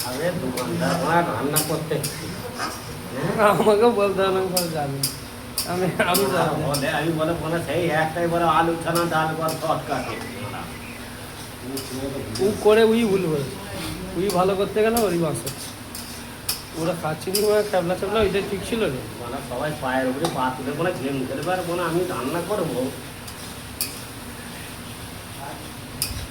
আরে দোকানদার আমার রান্না করতে আমাকেও বলতে হবে না, জানি আমি আমি জানি। বলে আমি বলে বলে সেই একটাই বলে আলু ছানা ডাল কর তটকাকে ও করে উই ভুল বলে, উই ভালো করতে গেলে ওরই বাস হচ্ছে। ওরা খাচ্ছি নি ক্যাবলা চ্যাবলা ওইটাই ঠিক ছিল রে। মানে সবাই পায়ের উপরে পা তুলে বলে গেম খেলবে আর বলে আমি রান্না করবো